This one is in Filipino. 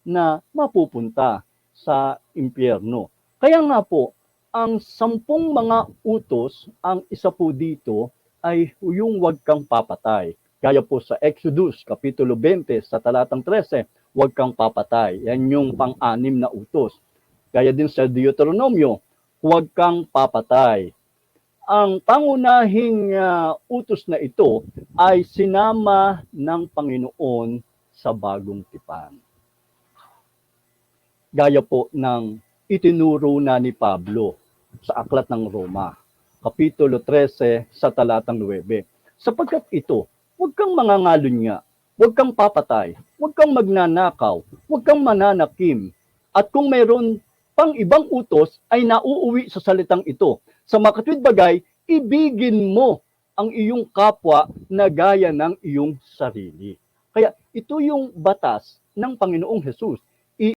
na mapupunta sa impyerno. Kaya nga po, ang 10 mga utos, ang isa po dito ay yung huwag kang papatay. Gaya po sa Exodus, Kapitulo 20, sa talatang 13, huwag kang papatay. Yan yung pang-anim na utos. Gaya din sa Deuteronomio, huwag kang papatay. Ang pangunahing utos na ito ay sinama ng Panginoon sa bagong tipan. Gaya po ng itinuro na ni Pablo sa Aklat ng Roma, Kapitulo 13 sa talatang 9. Sapagkat ito, huwag kang mangangalunya, huwag kang papatay, huwag kang magnanakaw, huwag kang mananakim. At kung mayroon pang ibang utos ay nauuwi sa salitang ito. Sa makatwid bagay, ibigin mo ang iyong kapwa na gaya ng iyong sarili. Kaya ito yung batas ng Panginoong Hesus.